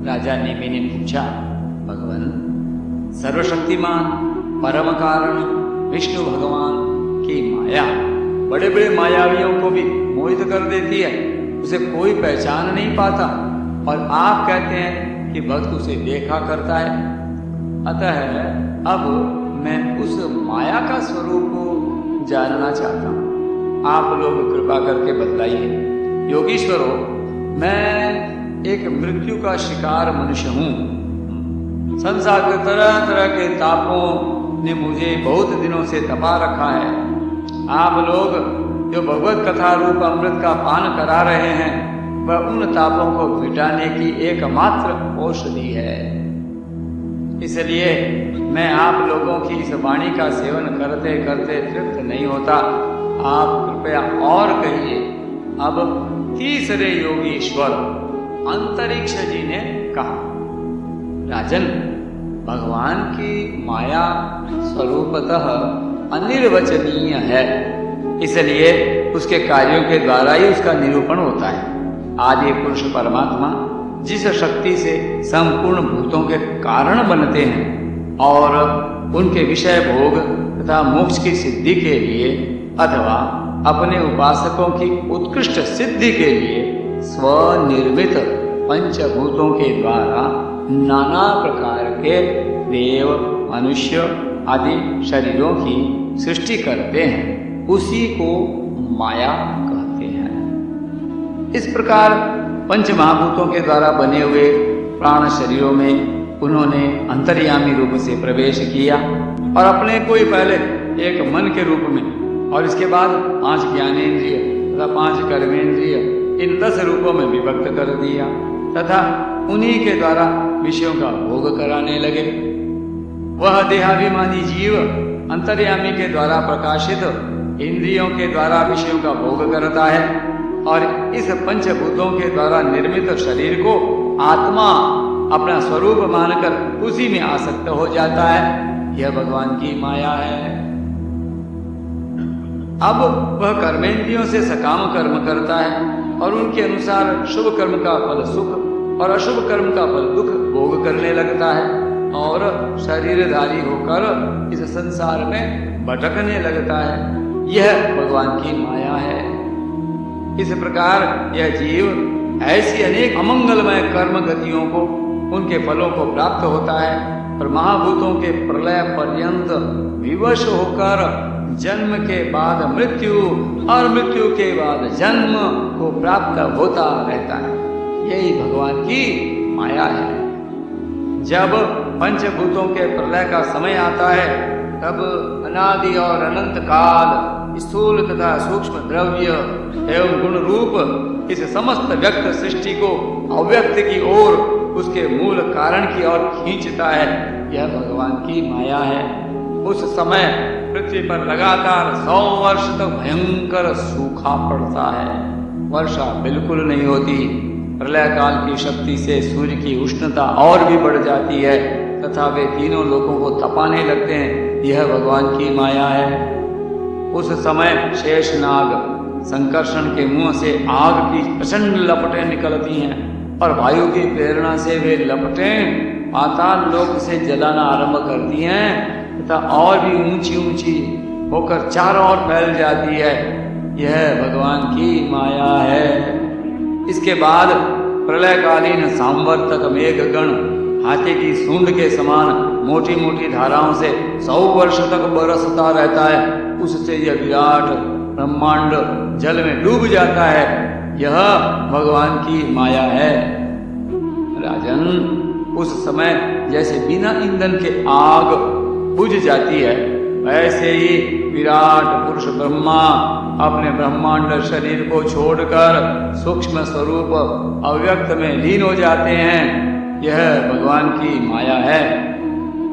राजा नेमि ने पूछा, भगवान, सर्वशक्तिमान परम कारण विष्णु भगवान की माया बड़े बड़े मायावियों को भी मोहित कर देती है, उसे कोई पहचान नहीं पाता, और आप कहते हैं कि भक्त उसे देखा करता है। अतः अब मैं उस माया का स्वरूप जानना चाहता हूं, आप लोग कृपा करके बतलाइए। योगीश्वरों, मैं एक मृत्यु का शिकार मनुष्य हूं। संसार के तरह तरह के तापों ने मुझे बहुत दिनों से तपा रखा है। आप लोग जो भगवत कथा रूप अमृत का पान करा रहे हैं, वह उन तापों को मिटाने की एकमात्र औषधि है। इसलिए मैं आप लोगों की इस वाणी का सेवन करते करते तृप्त नहीं होता। आप कृपया और कहिए। अब तीसरे योगीश्वर अंतरिक्ष जी ने कहा, राजन, भगवान की माया स्वरूपतः अनिर्वचनीय है, इसलिए उसके कार्यों के द्वारा ही उसका निरूपण होता है। आदि पुरुष परमात्मा जिस शक्ति से संपूर्ण भूतों के कारण बनते हैं और उनके विषय भोग तथा मोक्ष की सिद्धि के लिए अथवा अपने उपासकों की उत्कृष्ट सिद्धि के लिए स्वनिर्मित पंचभूतों के द्वारा नाना प्रकार के देव, मनुष्य आदि शरीरों की सृष्टि करते हैं, उसी को माया कहते हैं। इस प्रकार पंच महाभूतों के द्वारा बने हुए प्राण शरीरों में उन्होंने अंतर्यामी रूप से प्रवेश किया और अपने को ही पहले एक मन के रूप में और इसके बाद 5 ज्ञानेंद्रिय तथा 5 कर्मेंद्रिय, इन 10 रूपों में विभक्त कर दिया तथा उन्हीं के द्वारा विषयों का भोग कराने लगे। वह देहाभिमानी जीव अंतर्यामी के द्वारा प्रकाशित इंद्रियों के द्वारा विषयों का भोग करता है और इस पंचभूतों के द्वारा निर्मित शरीर को आत्मा अपना स्वरूप मानकर उसी में आसक्त हो जाता है। यह भगवान की माया है। अब वह कर्मेंद्रियों से सकाम कर्म करता है और उनके अनुसार शुभ कर्म का फल सुख और अशुभ कर्म का फल दुख भोग करने लगता है और शरीरधारी होकर इस संसार में भटकने लगता है। यह भगवान की माया है। इस प्रकार यह जीव ऐसी अनेक अमंगलमय कर्म गतियों को, उनके फलों को प्राप्त होता है और महाभूतों के प्रलय पर्यंत विवश होकर जन्म के बाद मृत्यु और मृत्यु के बाद जन्म को प्राप्त होता रहता है। यही भगवान की माया है। जब पंचभूतों के प्रलय का समय आता है, तब अनादि और अनंत काल स्थूल तथा सूक्ष्म द्रव्य एवं गुण रूप इस समस्त व्यक्त सृष्टि को अव्यक्त की ओर, उसके मूल कारण की ओर खींचता है। यह भगवान की माया है। उस समय पृथ्वी पर लगातार 100 वर्ष तक भयंकर सूखा पड़ता है। वर्षा बिल्कुल नहीं होती। प्रलय काल की शक्ति से सूर्य की उष्णता और भी बढ़ जाती है तथा वे तीनों लोगों को तपाने लगते हैं। यह भगवान की माया है। उस समय शेषनाग संकर्षण के मुंह से आग की प्रचंड लपटें निकलती हैं और वायु की प्रेरणा से वे लपटें पाताल लोक से जलाना आरंभ करती हैं तथा और भी ऊंची ऊंची होकर चारों ओर फैल जाती है। यह भगवान की माया है। इसके बाद प्रलयकालीन सांवर्तक मेघगण हाथी की सूंड के समान मोटी मोटी धाराओं से 100 वर्ष तक बरसता रहता है। उससे यह विराट ब्रह्मांड जल में डूब जाता है। यह भगवान की माया है। राजन, उस समय जैसे बिना ईंधन के आग बुझ जाती है, वैसे ही विराट पुरुष ब्रह्मा अपने ब्रह्मांड शरीर को छोड़कर सूक्ष्म स्वरूप अव्यक्त में लीन हो जाते हैं। यह भगवान की माया है।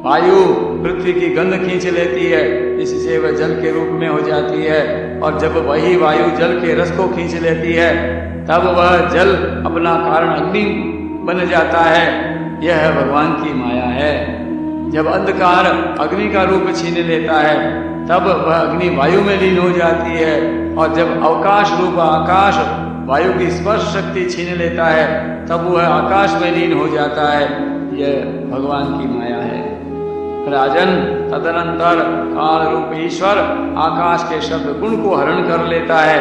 वायु पृथ्वी की गंध खींच लेती है, इससे वह जल के रूप में हो जाती है और जब वही वायु जल के रस को खींच लेती है, तब वह जल अपना कारण अग्नि बन जाता है। यह भगवान की माया है। जब अंधकार अग्नि का रूप छीन लेता है, तब वह अग्नि वायु में लीन हो जाती है और जब अवकाश रूप आकाश वायु की स्पर्श शक्ति छीन लेता है, तब वह आकाश में लीन हो जाता है। यह भगवान की माया है। राजन, तदनंतर काल रूप ईश्वर आकाश के शब्द गुण को हरण कर लेता है,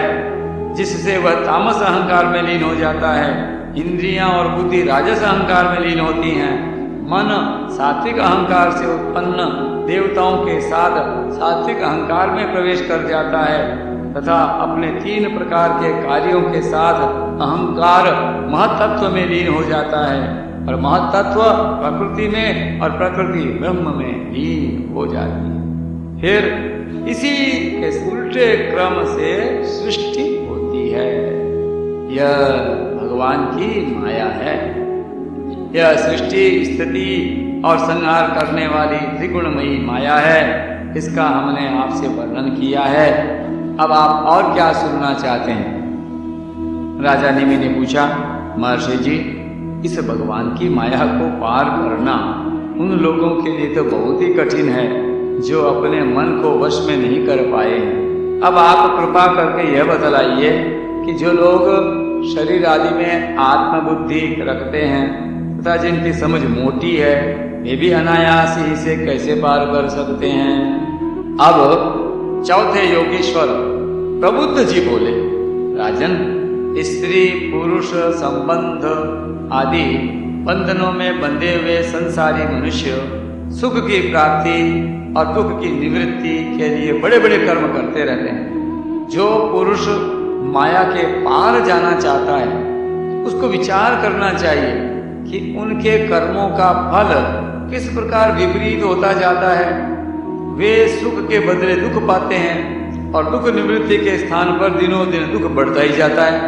जिससे वह तामस अहंकार में लीन हो जाता है। इंद्रियां और बुद्धि राजस अहंकार में लीन होती हैं। मन सात्विक अहंकार से उत्पन्न देवताओं के साथ सात्विक अहंकार में प्रवेश कर जाता है तथा अपने 3 प्रकार के कार्यों के साथ अहंकार महत्त्व में लीन हो जाता है और महत्त्व प्रकृति में और प्रकृति ब्रह्म में लीन हो जाती है। फिर इसी के उल्टे क्रम से सृष्टि होती है। यह भगवान की माया है। यह सृष्टि, स्थिति और संहार करने वाली त्रिगुणमयी माया है। इसका हमने आपसे वर्णन किया है। अब आप और क्या सुनना चाहते हैं? राजा निमि ने पूछा, महर्षि जी, इस भगवान की माया को पार करना उन लोगों के लिए तो बहुत ही कठिन है जो अपने मन को वश में नहीं कर पाए। अब आप कृपा करके यह बतलाइए कि जो लोग शरीर आदि में आत्मबुद्धि रखते हैं तथा जिनकी समझ मोटी है, वे भी अनायास ही इसे कैसे पार कर सकते हैं? अब चौथे योगेश्वर प्रबुद्ध जी बोले, राजन, स्त्री पुरुष संबंध आदि बंधनों में बंधे हुए संसारी मनुष्य सुख की प्राप्ति और दुख की निवृत्ति के लिए बड़े बड़े कर्म करते रहते हैं। जो पुरुष माया के पार जाना चाहता है, उसको विचार करना चाहिए कि उनके कर्मों का फल किस प्रकार विपरीत होता जाता है। वे सुख के बदले दुख पाते हैं और दुख निवृत्ति के स्थान पर दिनों दिन दुख बढ़ता ही जाता है।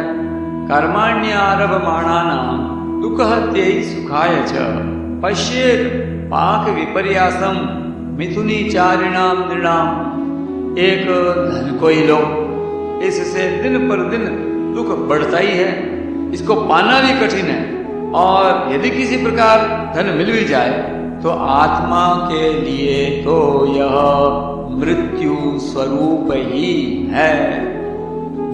कर्माण्यरभमाणानां दुःखहत्यै सुखाय च पश्येत् पाक विपर्यासम मिथुनीचारिणां नृणाम। एक धन को ही लो, इससे दिन पर दिन दुख बढ़ता ही है। इसको पाना भी कठिन है और यदि किसी प्रकार धन मिल भी जाए तो आत्मा के लिए तो यह मृत्यु स्वरूप ही है।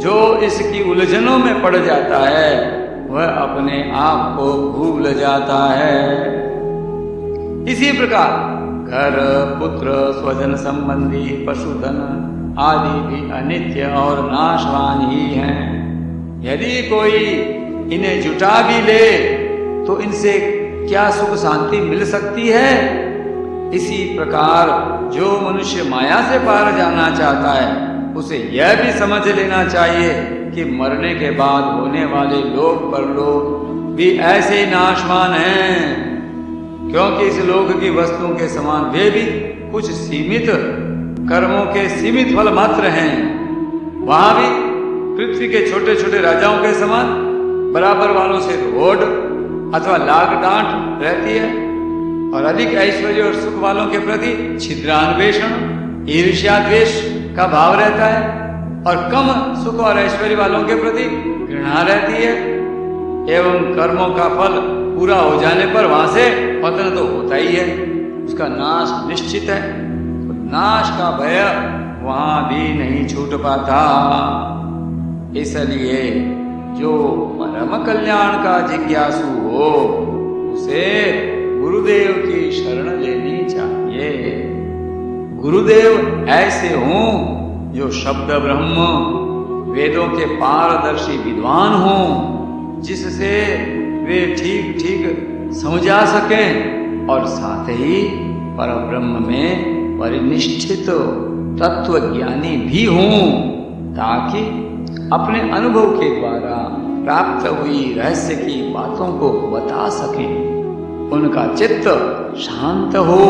जो इसकी उलझनों में पड़ जाता है वह अपने आप को भूल जाता है। इसी प्रकार घर, पुत्र, स्वजन संबंधी, पशुधन आदि भी अनित्य और नाशवान ही हैं। यदि कोई इन्हें जुटा भी ले तो इनसे क्या सुख शांति मिल सकती है? इसी प्रकार जो मनुष्य माया से पार जाना चाहता है उसे यह भी समझ लेना चाहिए कि मरने के बाद होने वाले लोक परलोक भी ऐसे ही नाशवान हैं, क्योंकि इस लोक की वस्तुओं के समान वे भी कुछ सीमित कर्मों के सीमित फल मात्र हैं। वहां भी पृथ्वी के छोटे छोटे राजाओं के समान बराबर वालों से रोड अथवा लाग डांट रहती है और अधिक ऐश्वर्य और सुख वालों के प्रति छिद्रान्वेषण, ईर्ष्या, द्वेष का भाव रहता है और कम सुख और ऐश्वर्य वालों के प्रति घृणा रहती है। एवं कर्मों का फल पूरा हो जाने पर वहां से पतन तो होता ही है, उसका नाश निश्चित है। तो नाश का भय वहां भी नहीं छूट पाता। इसलिए जो परम कल्याण का जिज्ञासु हो उसे गुरुदेव की शरण लेनी चाहिए। गुरुदेव ऐसे हों जो शब्द ब्रह्म, वेदों के पारदर्शी विद्वान हों, जिससे वे ठीक ठीक समझा सकें और साथ ही परब्रह्म में परिनिष्ठित तत्वज्ञानी भी हों, ताकि अपने अनुभव के द्वारा प्राप्त हुई रहस्य की बातों को बता सकें। उनका चित्त शांत हो,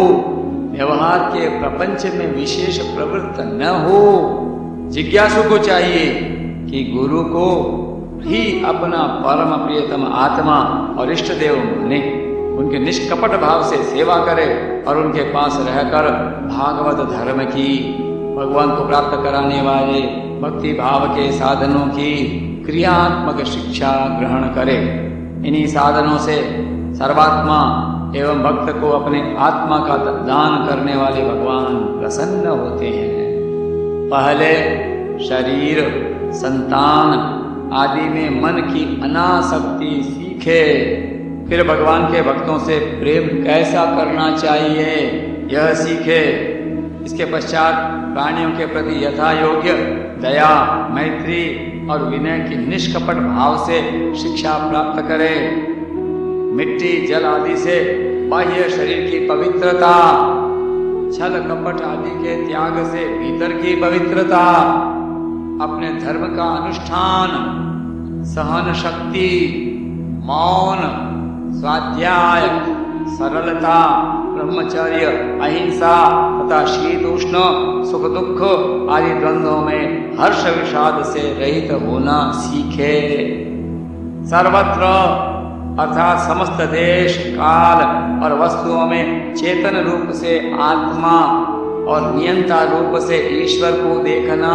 व्यवहार के प्रपंच में विशेष प्रवृत्त न हो। जिज्ञासु को चाहिए कि गुरु को ही अपना परम प्रियतम आत्मा और इष्ट देव माने, उनके निष्कपट भाव से सेवा करे और उनके पास रहकर भागवत धर्म की, भगवान को प्राप्त कराने वाले भक्ति भाव के साधनों की क्रियात्मक शिक्षा ग्रहण करे। इन्हीं साधनों से सर्वात्मा एवं भक्त को अपने आत्मा का दान करने वाले भगवान प्रसन्न होते हैं। पहले शरीर, संतान आदि में मन की अनासक्ति सीखे। फिर भगवान के भक्तों से प्रेम कैसा करना चाहिए यह सीखे। इसके पश्चात प्राणियों के प्रति यथा योग्य दया, मैत्री और विनय की निष्कपट भाव से शिक्षा प्राप्त करे। मिट्टी, जल आदि से बाह्य शरीर की पवित्रता, छल कपट आदि के त्याग से भीतर की पवित्रता, अपने धर्म का अनुष्ठान, सहन शक्ति, मौन, स्वाध्याय, सरलता, ब्रह्मचर्य, अहिंसा तथा शीत उष्ण, सुख दुख आदि द्वंद्वों में हर्ष विषाद से रहित होना सीखे। सर्वत्र अर्थात समस्त देश, काल और वस्तुओं में चेतन रूप से आत्मा और नियंता रूप से ईश्वर को देखना।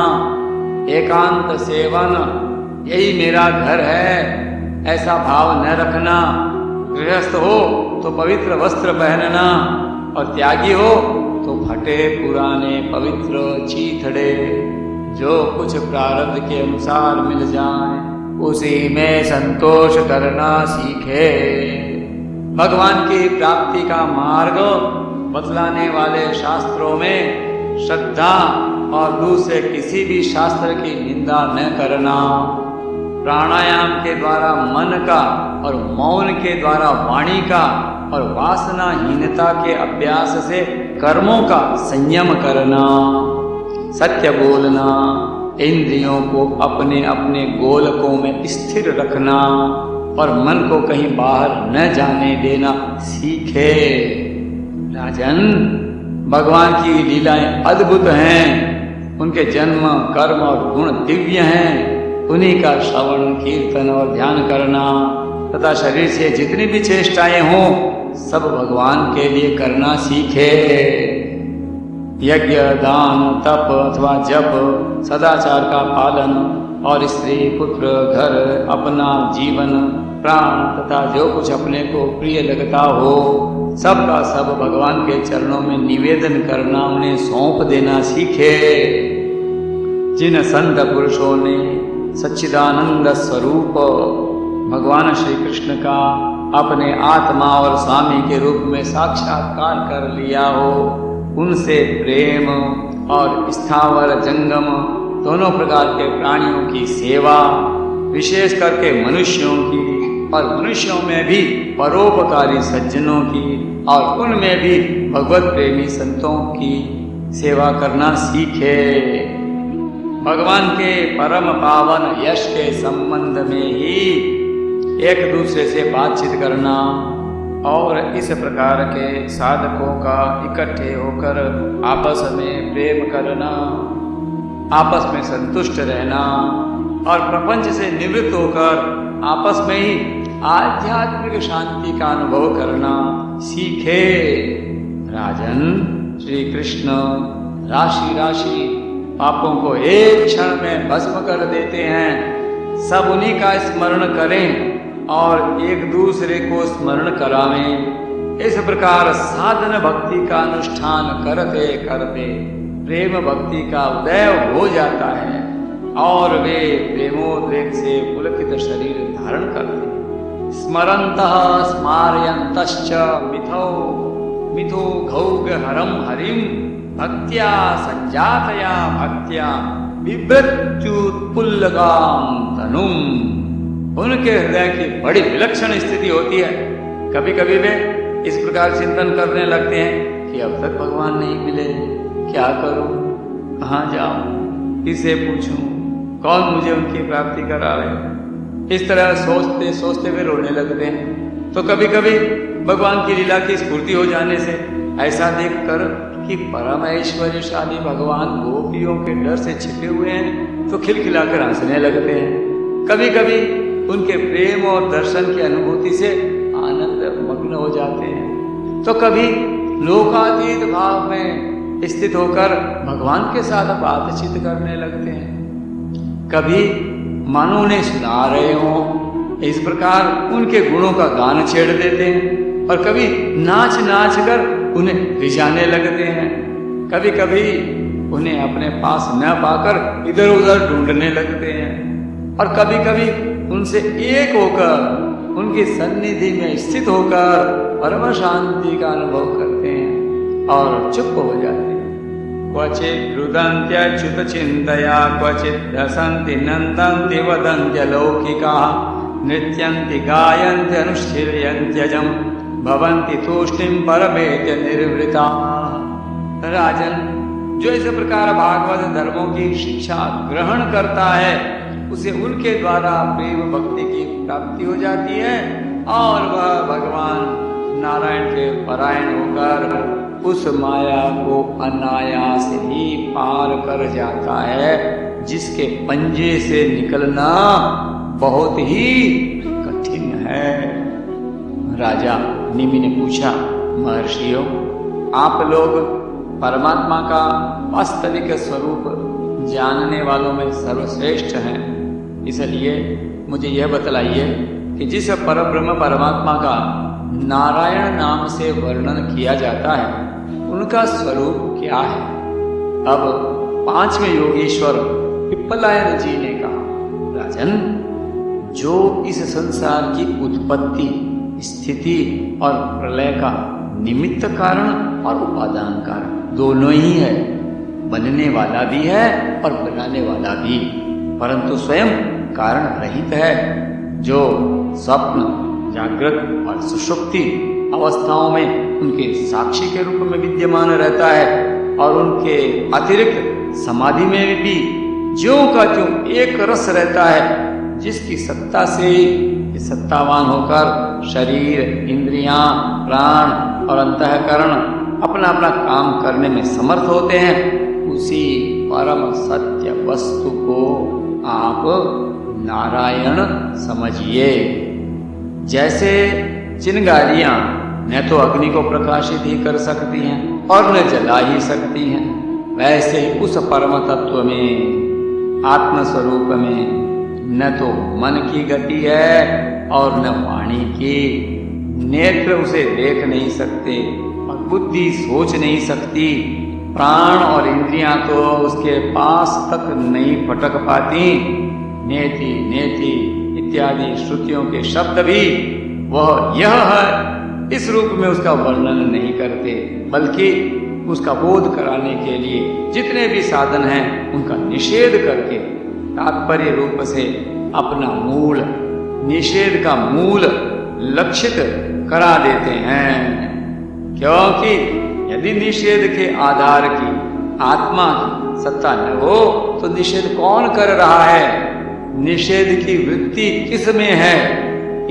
एकांत सेवन, यही मेरा घर है, ऐसा भाव न रखना। गृहस्थ हो तो पवित्र वस्त्र पहनना और त्यागी हो तो फटे पुराने पवित्र चीथड़े। जो कुछ प्रारब्ध के अनुसार मिल जाए उसी में संतोष करना सीखे। भगवान की प्राप्ति का मार्ग बतलाने वाले शास्त्रों में श्रद्धा और दूसरे किसी भी शास्त्र की निंदा न करना। प्राणायाम के द्वारा मन का और मौन के द्वारा वाणी का और वासनाहीनता के अभ्यास से कर्मों का संयम करना। सत्य बोलना, इंद्रियों को अपने अपने गोलकों में स्थिर रखना और मन को कहीं बाहर न जाने देना सीखे। राजन, भगवान की लीलाएं अद्भुत हैं, उनके जन्म, कर्म और गुण दिव्य हैं। उन्हीं का श्रवण, कीर्तन और ध्यान करना तथा शरीर से जितनी भी चेष्टाएं हों सब भगवान के लिए करना सीखे। यज्ञ, दान, तप अथवा जप, सदाचार का पालन और स्त्री, पुत्र, घर, अपना जीवन, प्राण तथा जो कुछ अपने को प्रिय लगता हो सब का सब भगवान के चरणों में निवेदन करना, उन्हें सौंप देना सीखे। जिन संत पुरुषों ने सच्चिदानंद स्वरूप भगवान श्री कृष्ण का अपने आत्मा और स्वामी के रूप में साक्षात्कार कर लिया हो, उनसे प्रेम और स्थावर जंगम दोनों प्रकार के प्राणियों की सेवा, विशेष करके मनुष्यों की और मनुष्यों में भी परोपकारी सज्जनों की और उनमें भी भगवत प्रेमी संतों की सेवा करना सीखे। भगवान के परम पावन यश के संबंध में ही एक दूसरे से बातचीत करना और इस प्रकार के साधकों का इकट्ठे होकर आपस में प्रेम करना, आपस में संतुष्ट रहना और प्रपंच से निवृत्त होकर आपस में ही आध्यात्मिक शांति का अनुभव करना सीखे। राजन, श्री कृष्ण राशि राशि पापों को एक क्षण में भस्म कर देते हैं। सब उन्हीं का स्मरण करें और एक दूसरे को स्मरण करावें। इस प्रकार साधन भक्ति का अनुष्ठान करते करते प्रेम भक्ति का उदय हो जाता है और वे प्रेमोद्रेक से पुलकित शरीर धारण करते हैं। स्मरन्तः स्मारयन्तश्च मिथो मिथो घौग हरम हरिम भक्त्या संजातया भक्त्या बिभ्रत्युत्पुल्लगाम तनुम। उनके हृदय की बड़ी विलक्षण स्थिति होती है। कभी कभी वे इस प्रकार चिंतन करने लगते हैं कि अब तक भगवान नहीं मिले, क्या करूं, कहाँ जाऊं, किसे पूछूं, कौन मुझे उनकी प्राप्ति करावे। इस तरह सोचते सोचते वे रोने लगते हैं। तो कभी कभी भगवान की लीला की स्फूर्ति हो जाने से ऐसा देखकर कि परम ऐश्वर्यशाली भगवान गोपियों के डर से छिपे हुए हैं तो खिलखिलाकर हंसने लगते हैं। कभी कभी उनके प्रेम और दर्शन की अनुभूति से आनंद मग्न हो जाते हैं। तो कभी लोकातीत भाव में स्थित होकर भगवान के साथ बातचीत करने लगते हैं। कभी मानो उन्हें सुना रहे हों, इस प्रकार उनके गुणों का गान छेड़ देते हैं। और कभी नाच नाच कर उन्हें रिझाने लगते हैं। कभी कभी उन्हें अपने पास न पाकर इधर उधर ढूंढने लगते हैं। और कभी कभी उनसे एक होकर उनकी सन्निधि में स्थित होकर परम शांति का अनुभव करते हैं और चुप हो जाते हैं। क्वचित् रुदन्त्यच्युत चिन्तया क्वचित् हसन्ति नन्दन्ति वदन्त्य लौकिकाः नृत्यन्ति गायन्ति अनुशील्यन्त्यजं भवन्ति तूष्णीं परमेत्य निर्वृताः। राजन, जो इस प्रकार भागवत धर्मों की शिक्षा ग्रहण करता है उसे उनके द्वारा प्रेम भक्ति की प्राप्ति हो जाती है और वह भगवान नारायण के परायण होकर उस माया को अनायास ही पार कर जाता है, जिसके पंजे से निकलना बहुत ही कठिन है। राजा निमि ने पूछा, महर्षियों, आप लोग परमात्मा का वास्तविक स्वरूप जानने वालों में सर्वश्रेष्ठ हैं, इसलिए मुझे यह बतलाइए कि जिस परब्रह्म परमात्मा का नारायण नाम से वर्णन किया जाता है उनका स्वरूप क्या है। अब पांचवें योगीश्वर पिप्पलायन जी ने कहा, राजन, जो इस संसार की उत्पत्ति, स्थिति और प्रलय का निमित्त कारण और उपादान कारण दोनों ही है, बनने वाला भी है और बनाने वाला भी, परंतु स्वयं कारण रहित है, जो स्वप्न, जागृत और सुषुप्ति अवस्थाओं में उनके साक्षी के रूप में विद्यमान रहता है और उनके अतिरिक्त समाधि में भी ज्यों का त्यों एक रस रहता है, जिसकी सत्ता से सत्तावान होकर शरीर, इंद्रियां, प्राण और अंतःकरण अपना अपना काम करने में समर्थ होते हैं। उसी परम सत्य वस्तु को आप नारायण समझिए। जैसे चिंगारियां न तो अग्नि को प्रकाशित ही कर सकती हैं और न जला ही सकती हैं, वैसे ही उस परम तत्व में, आत्म स्वरूप में न तो मन की गति है और न वाणी की। नेत्र उसे देख नहीं सकते और बुद्धि सोच नहीं सकती, प्राण और इंद्रियां तो उसके पास तक नहीं फटक पाती। नेति नेति इत्यादि श्रुतियों के शब्द भी वह यह है इस रूप में उसका वर्णन नहीं करते, बल्कि उसका बोध कराने के लिए जितने भी साधन हैं उनका निषेध करके तात्पर्य रूप से अपना मूल, निषेध का मूल लक्षित करा देते हैं। क्योंकि यदि निषेध के आधार की आत्मा की सत्ता न हो तो निषेध कौन कर रहा है, निषेध की वृत्ति किस में है,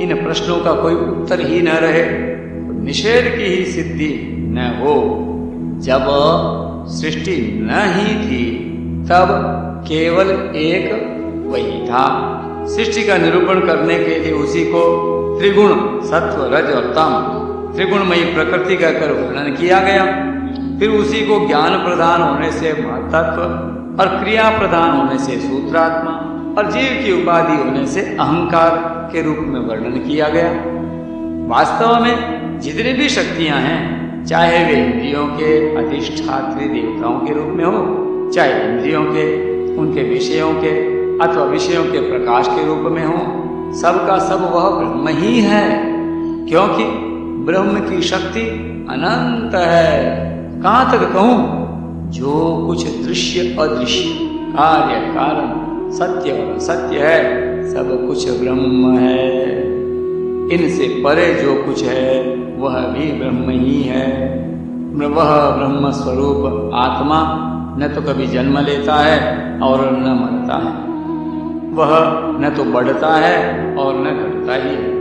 इन प्रश्नों का कोई उत्तर ही न रहे तो निषेध की ही सिद्धि न हो। जब सृष्टि न ही थी तब केवल एक वही था। सृष्टि का निरूपण करने के लिए उसी को त्रिगुण सत्व रज और तम त्रिगुणमयी प्रकृति का कर वर्णन किया गया। फिर उसी को ज्ञान प्रदान होने से महतत्व और क्रिया प्रदान होने से सूत्रात्मा और जीव की उपाधि होने से अहंकार के रूप में वर्णन किया गया। वास्तव में जितनी भी शक्तियां हैं, चाहे वे इंद्रियों के अधिष्ठात्री देवताओं के रूप में हो, चाहे इंद्रियों के, उनके विषयों के अथवा विषयों के प्रकाश के रूप में हो, सबका सब वह ब्रह्म ही है। क्योंकि ब्रह्म की शक्ति अनंत है। कहां तक कहूं, जो कुछ दृश्य अदृश्य, कार्य कारण, सत्य और असत्य है, सब कुछ ब्रह्म है। इनसे परे जो कुछ है वह भी ब्रह्म ही है। वह ब्रह्म स्वरूप आत्मा न तो कभी जन्म लेता है और न मरता है, वह न तो बढ़ता है और न घटता ही है।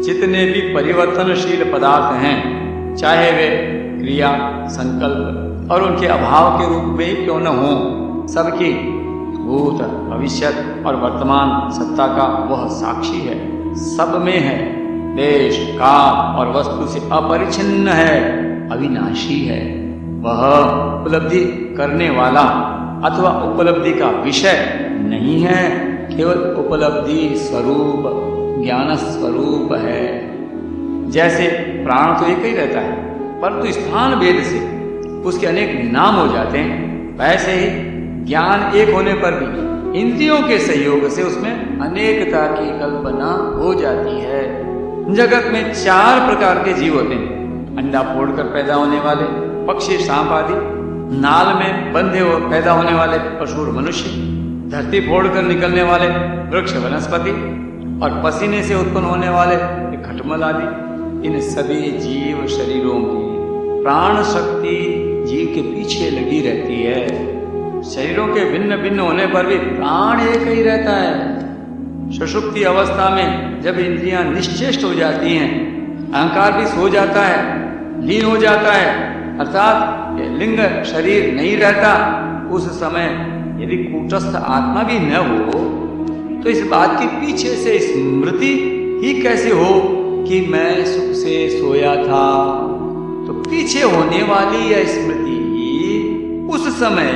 जितने भी परिवर्तनशील पदार्थ हैं, चाहे वे क्रिया, संकल्प और उनके अभाव के रूप में ही क्यों न हो, सबकी भूत, भविष्यत और वर्तमान सत्ता का वह साक्षी है। सब में है, देश, काल और वस्तु से अपरिछिन्न है, अविनाशी है। वह उपलब्धि करने वाला अथवा उपलब्धि का विषय नहीं है, केवल उपलब्धि स्वरूप, ज्ञान स्वरूप है। जैसे प्राण तो एक ही रहता है, परंतु स्थान भेद से उसके अनेक नाम हो जाते हैं, वैसे ही ज्ञान एक होने पर भी इंद्रियों के सहयोग से उसमें अनेकता की कल्पना हो जाती है। जगत में 4 प्रकार के जीव होते हैं। अंडा फोड़कर पैदा होने वाले पक्षी, सांप आदि, नाल में बंधे हुए पैदा होने वाले पशु और मनुष्य, धरती फोड़कर निकलने वाले वृक्ष वनस्पति, और पसीने से उत्पन्न होने वाले खटमल आदि। इन सभी जीव शरीरों में प्राण शक्ति जीव के पीछे लगी रहती है। शरीरों के भिन्न भिन्न होने पर भी प्राण एक ही रहता है। सुषुप्ति अवस्था में जब इंद्रियां निश्चेष्ट हो जाती हैं, अहंकार भी सो जाता है, लीन हो जाता है, अर्थात लिंग शरीर नहीं रहता, उस समय यदि कूटस्थ आत्मा भी न हो तो इस बात के पीछे से स्मृति ही कैसे हो कि मैं सुख से सोया था। तो पीछे होने वाली यह स्मृति उस समय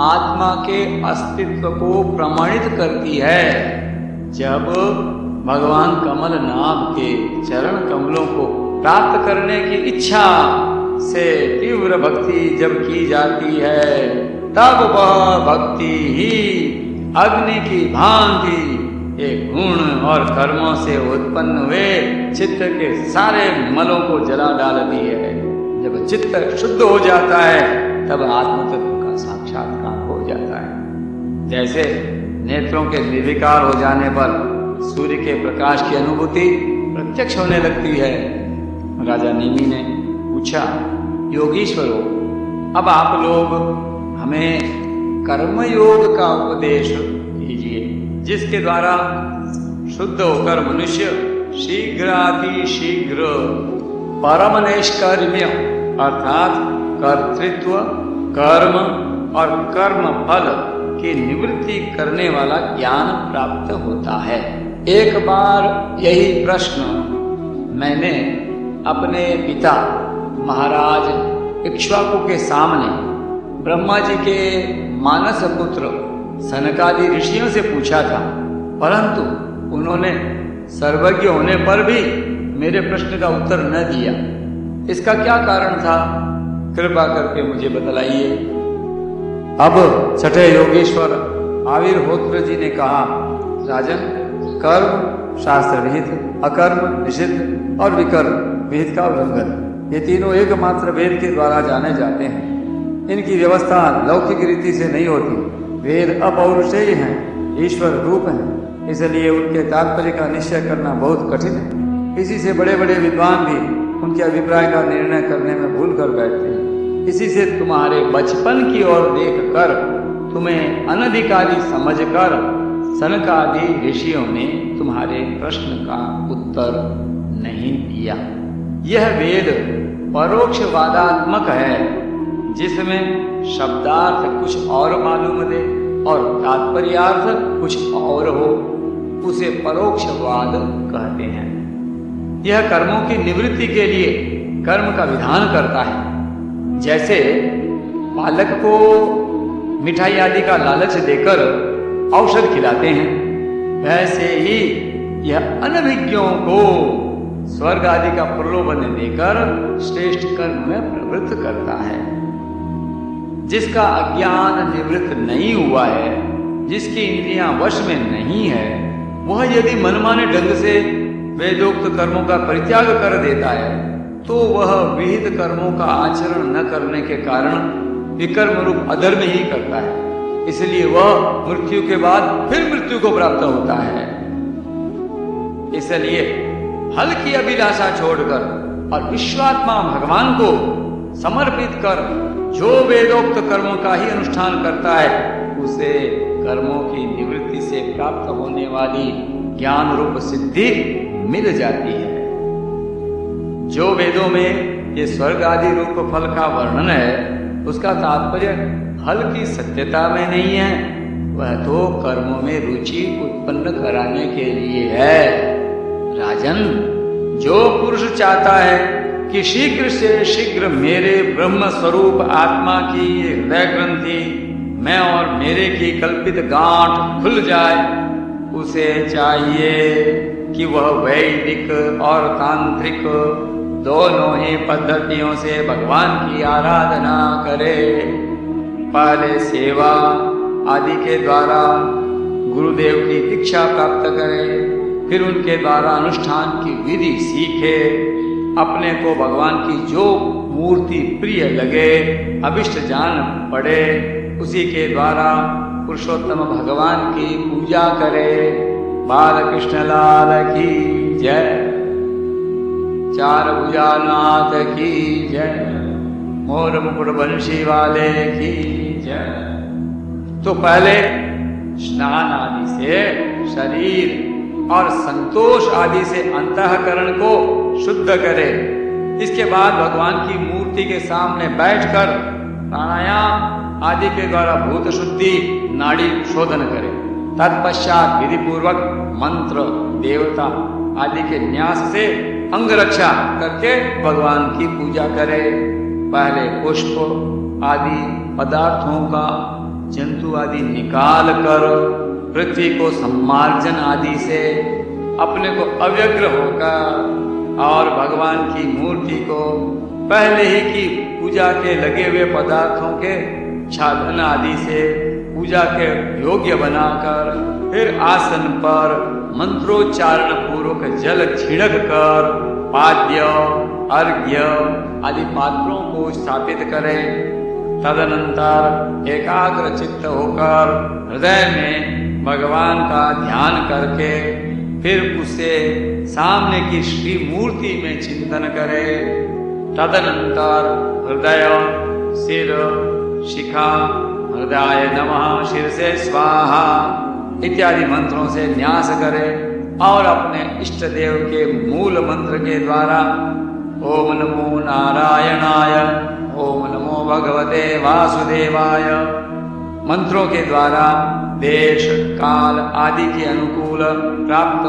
आत्मा के अस्तित्व को प्रमाणित करती है। जब भगवान कमल नाभ के चरण कमलों को प्राप्त करने की इच्छा से तीव्र भक्ति जब की जाती है, तब वह भक्ति ही अग्नि की भांति एक गुण और कर्मों से उत्पन्न हुए चित्त के सारे मलों को जला डालती है। जब चित्त शुद्ध हो जाता है तब आत्म तत्व का साक्षात्कार हो जाता है। जैसे नेत्रों के निर्विकार हो जाने पर सूर्य के प्रकाश की अनुभूति प्रत्यक्ष होने लगती है। राजा नेमि ने पूछा, योगीश्वरों, अब आप लोग हमें कर्मयोग का उपदेश कीजिए, जिसके द्वारा शुद्ध होकर मनुष्य शीघ्रातिशीघ्र परम नैष्कर्म्य अर्थात कर्तृत्व, कर्म और कर्म फल की निवृत्ति करने वाला ज्ञान प्राप्त होता है। एक बार यही प्रश्न मैंने अपने पिता महाराज इक्ष्वाकु के सामने ब्रह्मा जी के मानस पुत्र सनकादि ऋषियों से पूछा था, परंतु उन्होंने सर्वज्ञ होने पर भी मेरे प्रश्न का उत्तर न दिया। इसका क्या कारण था? कृपा करके मुझे बतलाइए। अब छठे योगेश्वर आविर्होत्र जी ने कहा, राजन, कर्म शास्त्र विहित, अकर्म निषिद्ध और विकर्म विहित का उल्लंघन, ये तीनों एकमात्र वेद के द्वारा जाने जाते हैं। इनकी व्यवस्था लौकिक रीति से नहीं होती। वेद अपौरुषेय हैं, ईश्वर रूप हैं, इसलिए उनके तात्पर्य का निश्चय करना बहुत कठिन है। इसी से बड़े बड़े विद्वान भी उनके अभिप्राय का निर्णय करने में भूल कर बैठते हैं। इसी से तुम्हारे बचपन की ओर देखकर तुम्हें अनधिकारी समझकर सनकादि ऋषियों ने तुम्हारे प्रश्न का उत्तर नहीं दिया। यह वेद परोक्षवादात्मक है, जिसमें शब्दार्थ कुछ और मालूम दे और तात्पर्यार्थ कुछ और हो, उसे परोक्षवाद कहते हैं। यह कर्मों की निवृत्ति के लिए कर्म का विधान करता है। जैसे बालक को मिठाई आदि का लालच देकर औषध खिलाते हैं, वैसे ही यह अनभिज्ञों को स्वर्ग आदि का प्रलोभन देकर श्रेष्ठ कर्म में प्रवृत्त करता है। जिसका अज्ञान निवृत्त नहीं हुआ है, जिसकी इंद्रियां वश में नहीं है, वह यदि मनमाने ढंग से वेदोक्त कर्मों का परित्याग कर देता है तो वह विहित कर्मों का आचरण न करने के कारण विकर्म रूप अधर्म ही करता है। इसलिए वह मृत्यु के बाद फिर मृत्यु को प्राप्त होता है। इसलिए फल की अभिलाषा छोड़कर और विश्वात्मा भगवान को समर्पित कर जो वेदोक्त कर्मों का ही अनुष्ठान करता है, उसे कर्मों की निवृत्ति से प्राप्त होने वाली ज्ञान रूप सिद्धि मिल जाती है। जो वेदों में ये स्वर्ग आदि रूप फल का वर्णन है, उसका तात्पर्य फल की सत्यता में नहीं है, वह तो कर्मों में रुचि उत्पन्न कराने के लिए है। राजन, जो पुरुष चाहता है कि शीघ्र से शीघ्र मेरे ब्रह्म स्वरूप आत्मा की हृदय ग्रंथि मैं और मेरे की कल्पित गांठ खुल जाए, उसे चाहिए कि वह वैदिक और तांत्रिक दोनों ही पद्धतियों से भगवान की आराधना करे। पहले सेवा आदि के द्वारा गुरुदेव की दीक्षा प्राप्त करे, फिर उनके द्वारा अनुष्ठान की विधि सीखे। अपने को भगवान की जो मूर्ति प्रिय लगे, अभिष्ट जान पड़े, उसी के द्वारा पुरुषोत्तम भगवान की पूजा करे। बाल कृष्ण लाल की जय, चार भुजानाथ की जय, मोर मुकुट बंशी वाले की जय। तो पहले स्नान आदि से शरीर और संतोष आदि से अंतःकरण को शुद्ध करे। इसके बाद भगवान की मूर्ति के सामने बैठकर प्राणायाम आदि के द्वारा भूत शुद्धि नाड़ी शोधन करे। तत्पश्चात विधि पूर्वक मंत्र देवता आदि के न्यास से अंग रक्षा करके भगवान की पूजा करे। पहले पुष्प आदि पदार्थों का जंतु आदि निकाल कर पृथ्वी को सम्मार्जन आदि से अपने को अव्यग्र होकर और भगवान की मूर्ति को पहले ही की पूजा के लगे हुए पदार्थों के छादन आदि से पूजा के योग्य बनाकर फिर आसन पर मंत्रोच्चारण पूर्वक जल छिड़क कर पाद्य अर्घ्य आदि पात्रों को स्थापित करें। तदनंतर एकाग्र चित्त होकर हृदय में भगवान का ध्यान करके फिर उसे सामने की श्री मूर्ति में चिंतन करे। तदनंतर हृदय, सिर, शिखा, हृदय नमः, शिर से स्वाहा इत्यादि मंत्रों से न्यास करे और अपने इष्ट देव के मूल मंत्र के द्वारा ओम नमो नारायणाय, ओम नमो भगवते वासुदेवाय मंत्रों के द्वारा देश काल आदि के अनुकूल प्राप्त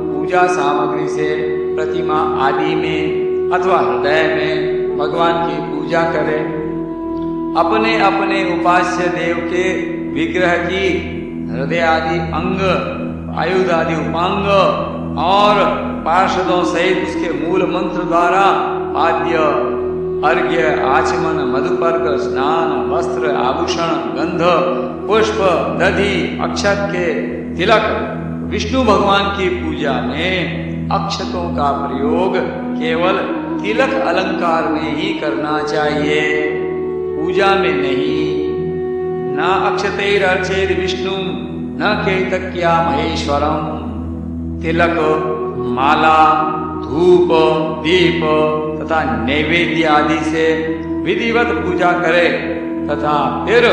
पूजा सामग्री से प्रतिमा आदि में अथवा हृदय में भगवान की पूजा करें। अपने अपने उपास्य देव के विग्रह की हृदय आदि अंग, आयुध आदि उपांग और पार्षदों सहित उसके मूल मंत्र द्वारा आद्य अर्घ्य, आचमन, मधुपर्क, स्नान, वस्त्र, आभूषण, गंध, पुष्प, दधि, अक्षत के तिलक। विष्णु भगवान की पूजा में अक्षतों का प्रयोग केवल तिलक अलंकार में ही करना चाहिए, पूजा में नहीं। न अक्षतैर अर्चेद विष्णु न केतक्या महेश्वरम। तिलक, माला, धूप, दीप तथा नैवेद्य आदि से विधिवत पूजा करे तथा फिर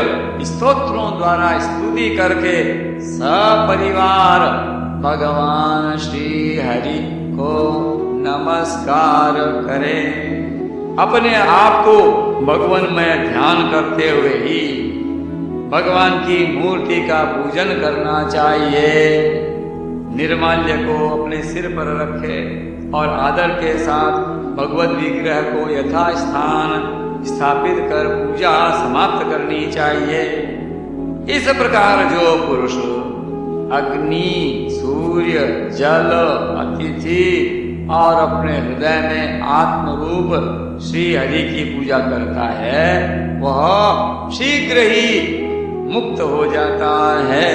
स्तोत्रों द्वारा स्तुति करके सपरिवार भगवान श्री हरि को नमस्कार करे। अपने आप को भगवान में ध्यान करते हुए ही भगवान की मूर्ति का पूजन करना चाहिए। निर्माल्य को अपने सिर पर रखे और आदर के साथ भगवत विग्रह को यथास्थान स्थापित कर पूजा समाप्त करनी चाहिए। इस प्रकार जो पुरुष अग्नि, सूर्य, जल, अतिथि और अपने हृदय में आत्मरूप श्री हरि की पूजा करता है वह शीघ्र ही मुक्त हो जाता है।